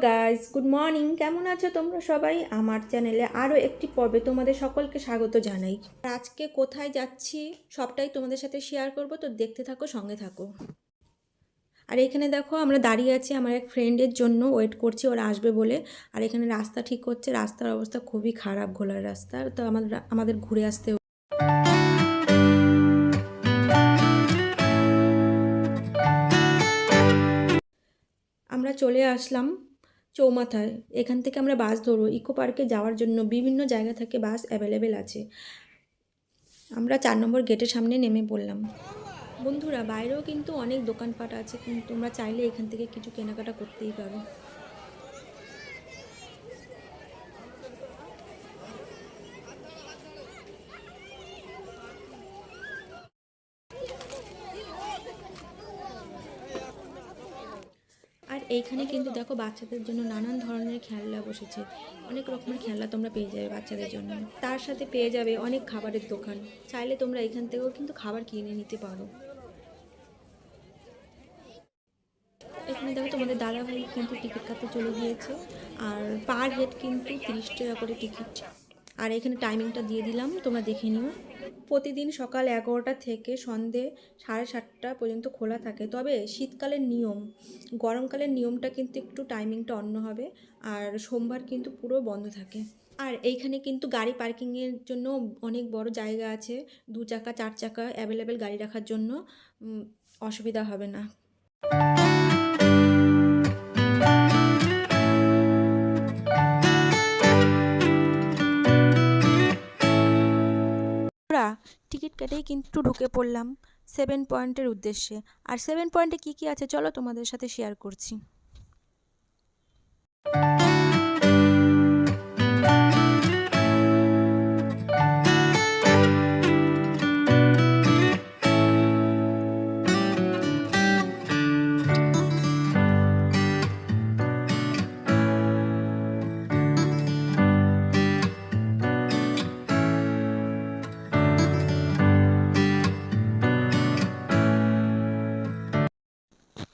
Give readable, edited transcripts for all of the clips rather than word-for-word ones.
Guys, good morning. কেমন আছো তোমরা সবাই? আমার চ্যানেলে আরও একটি পর্বে তোমাদের সকলকে স্বাগত জানাই। আজকে কোথায় যাচ্ছি সবটাই তোমাদের সাথে শেয়ার করব, তো দেখতে থাকো, সঙ্গে থাকো। আর এখানে দেখো আমরা দাঁড়িয়ে আছি আমার এক ফ্রেন্ডের জন্য, ওয়েট করছি ওরা আসবে বলে। আর এখানে রাস্তা ঠিক করছে, রাস্তার অবস্থা খুবই খারাপ, ঘোলার রাস্তা, তো আমাদের ঘুরে আসতে। আমরা চলে আসলাম চৌমাথায়। এখান থেকে আমরা বাস ধরবো ইকো পার্কে যাওয়ার জন্য। বিভিন্ন জায়গা থেকে বাস অ্যাভেলেবেল আছে। আমরা 4 নম্বর গেটের সামনে নেমে পড়লাম। বন্ধুরা, বাইরেও কিন্তু অনেক দোকানপাট আছে, কিন্তু তোমরা চাইলে এখান থেকে কিছু কেনাকাটা করতেই পারো। আর এইখানে কিন্তু দেখো বাচ্চাদের জন্য নানান ধরনের খেলনা বসেছে। অনেক রকমের খেলনা তোমরা পেয়ে যাবে বাচ্চাদের জন্য। তার সাথে পেয়ে যাবে অনেক খাবারের দোকান। চাইলে তোমরা এখান থেকেও কিন্তু খাবার কিনে নিতে পারো। এখানে দেখো তোমাদের দাদাভাই কিন্তু টিকিট কাটতে চলে গিয়েছে। আর পার হেড কিন্তু 30 টাকা করে টিকিট। আর এখানে টাইমিংটা দিয়ে দিলাম, তোমরা দেখে নিও। প্রতিদিন সকাল 11টা থেকে সন্ধে 7:30 পর্যন্ত খোলা থাকে। তবে শীতকালের নিয়ম, গরমকালের নিয়মটা কিন্তু একটু টাইমিংটা অন্য হবে। আর সোমবার কিন্তু পুরো বন্ধ থাকে। আর এইখানে কিন্তু গাড়ি পার্কিংয়ের জন্য অনেক বড় জায়গা আছে। 2 চাকা 4 চাকা অ্যাভেলেবেল গাড়ি রাখার জন্য অসুবিধা হবে না। আমরা টিকিট কেটেই কিন্তু ঢুকে পড়লাম 7 পয়েন্টের উদ্দেশ্যে। আর 7 পয়েন্টে কী কী আছে চলো তোমাদের সাথে শেয়ার করছি।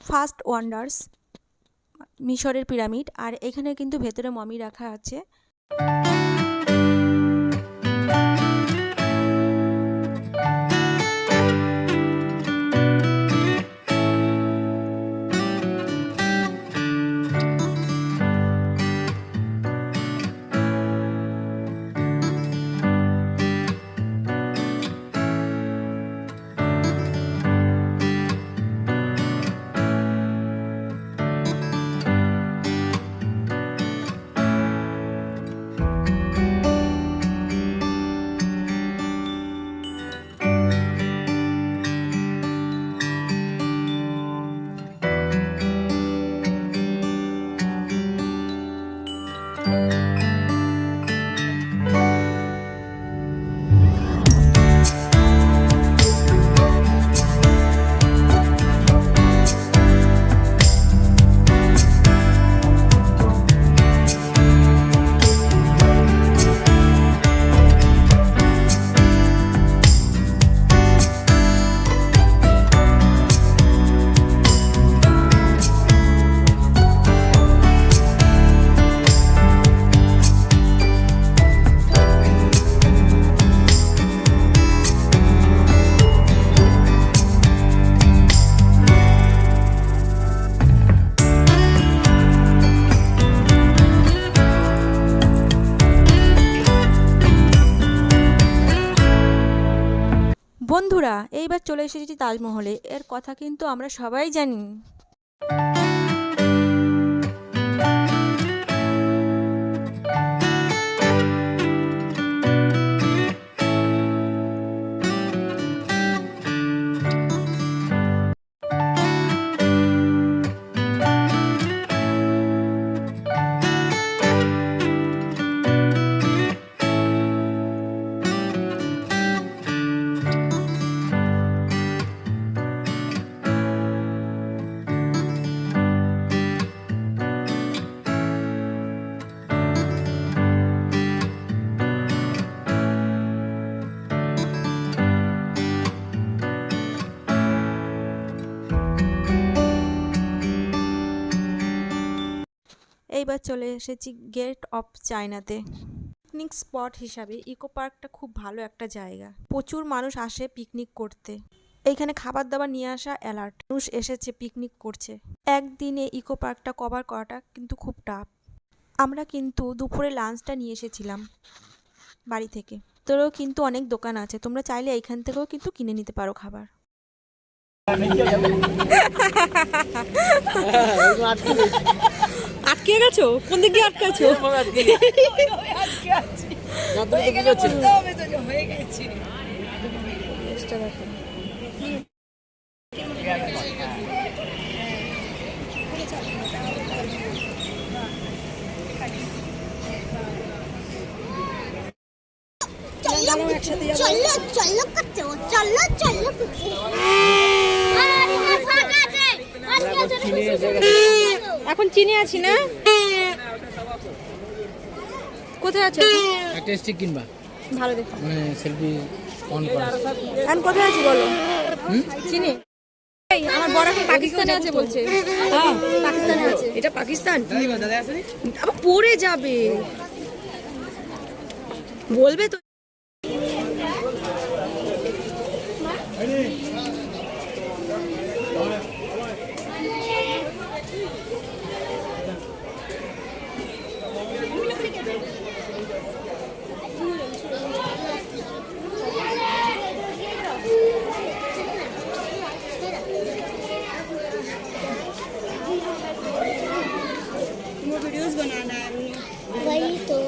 ফার্স্ট ওয়ান্ডার্স মিশরের পিরামিড। আর এখানে কিন্তু ভেতরে মমি রাখা আছে। বন্ধুরা, এইবার চলে এসেছি তাজমহলে। এর কথা কিন্তু আমরা সবাই জানি। এইবার চলে এসেছি গেট অফ চায়নাতে। পিকনিক স্পট হিসাবে ইকো পার্কটা খুব ভালো একটা জায়গা, প্রচুর মানুষ আসে পিকনিক করতে। এইখানে খাবার দাবার নিয়ে আসা অ্যালার্ট, মানুষ এসেছে পিকনিক করছে। একদিনে ইকো পার্কটা কভার করাটা কিন্তু খুব টাফ। আমরা কিন্তু দুপুরে লাঞ্চটা নিয়ে এসেছিলাম বাড়ি থেকে। তোরও কিন্তু অনেক দোকান আছে, তোমরা চাইলে এইখান থেকেও কিন্তু কিনে নিতে পারো খাবার। আটকে গেছো? কোন দিক দিয়ে আটকাছো? এখন চিনি আছি না? কোথায় আছো? একটা স্টিক কিনবা ভালো দেখো, মানে সেলফি অন করা। এখন কোথায় আছি বলো? চিনি আমার বড় এখন পাকিস্তানে আছে বলছে। হ্যাঁ পাকিস্তানে আছে। এটা পাকিস্তান দাদা আছে আবার পড়ে যাবে বলবে তো। वीडियोस बनाना है वही तो।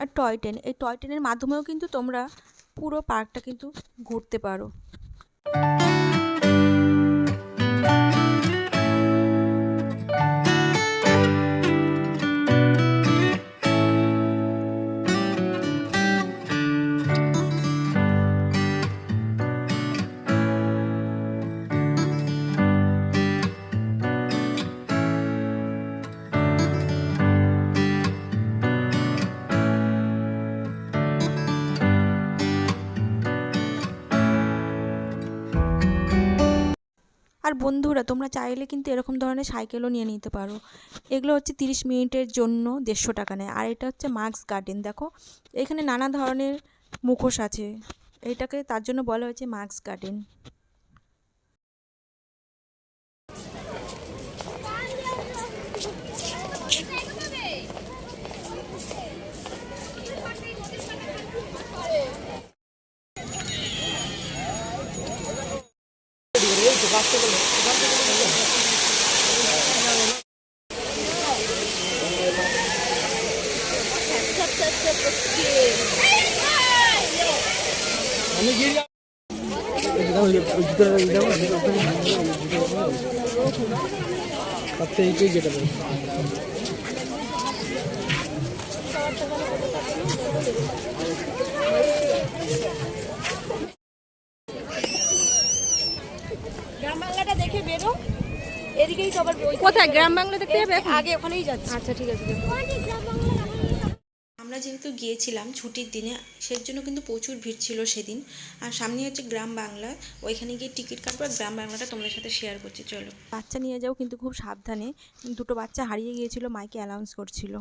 আর টয় ট্রেন, এই টয় ট্রেনের মাধ্যমেও কিন্তু তোমরা পুরো পার্কটা কিন্তু ঘুরতে পারো। আর বন্ধুরা তোমরা চাইলে কিন্তু এরকম ধরনের সাইকেলও নিয়ে নিতে পারো। এগুলো হচ্ছে 30 মিনিটের জন্য 150 টাকা নেয়। আর এটা হচ্ছে মার্কস গার্ডেন, দেখো এখানে নানা ধরনের মুখোশ আছে, এটাকে তার জন্য বলা হয়েছে মার্কস গার্ডেন। আমি গিয়ে সবথেকে এইটাই যেটা বলছি। গ্রাম বাংলাটা দেখে বেরো, এদিকেই সবার। কোথায় গ্রাম বাংলা দেখতে যাবে? আগে ওখানেই যাচ্ছে। আচ্ছা ঠিক আছে। আমরা যেহেতু গিয়েছিলাম ছুটির দিনে, সেই জন্য কিন্তু প্রচুর ভিড় ছিল সেদিন। আর সামনে হচ্ছে গ্রাম বাংলা, ওইখানে গিয়ে টিকিট কাটবো। আর গ্রাম বাংলাটা তোমাদের সাথে শেয়ার করছি, চলো। বাচ্চা নিয়ে যাও কিন্তু খুব সাবধানে, দুটো বাচ্চা হারিয়ে গিয়েছিল, মাইকে অ্যানাউন্স করছিল।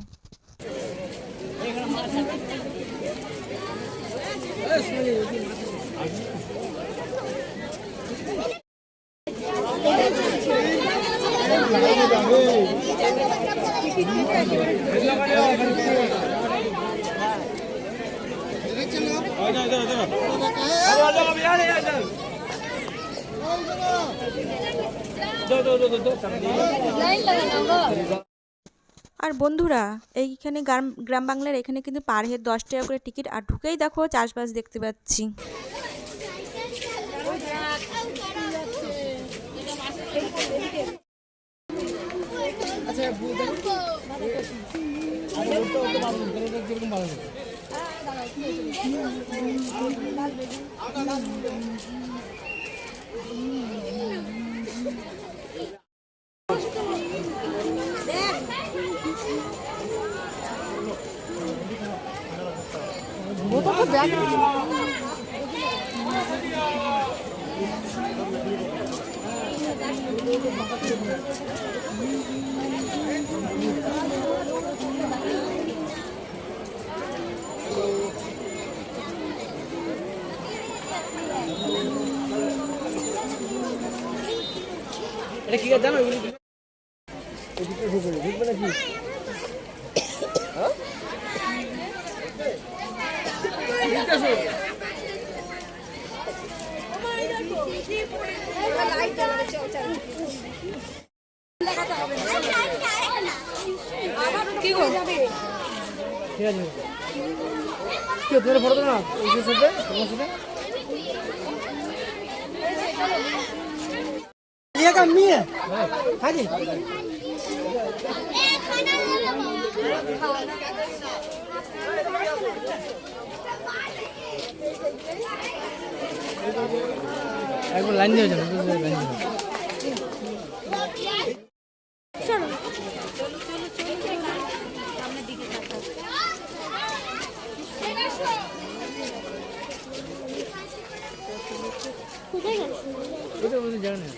আর বন্ধুরা এইখানে গ্রাম বাংলার এখানে কিন্তু পার হেড 10 টাকা করে টিকিট। আর ঢুকেই দেখো চাষবাস দেখতে পাচ্ছি। আছে কিরকম ভালো লাগে এটা কি জানো ঢুকবে নাকি কি করে যাবে? ঠিক আছে কি তোমার ফটো না এই যে সাথে তোমার সাথে ये कमी है हाँ जी एक बार लाइन नहीं हो जाना लाइन नहीं उधर जाना है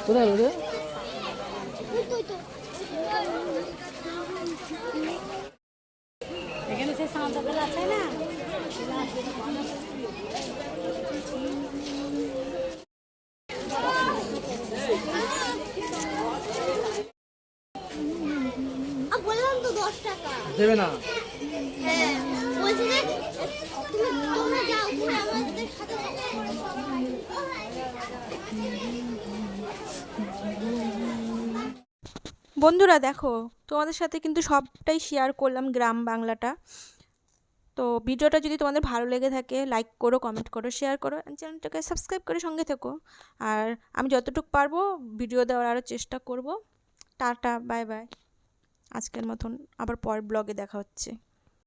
কোথায় রোদে এখানে সে সাঁতারগুলো আছে না বললাম তো 10 টাকা দেবে না হ্যাঁ বলছি যে তোমরা যাও পুরো আমাদের সাথে বন্ধুরা দেখো তোমাদের সাথে কিন্তু সবটাই শেয়ার করলাম গ্রাম বাংলাটা। তো ভিডিওটা যদি তোমাদের ভালো লেগে থাকে লাইক করো, কমেন্ট করো, শেয়ার করো, চ্যানেলটাকে সাবস্ক্রাইব করে সঙ্গে থেকো। আর আমি যতটুকু পারবো ভিডিও দেওয়ার আরও চেষ্টা করব। Tata, bye bye. আজকের মতন আবার পরের ব্লগে দেখা হচ্ছে।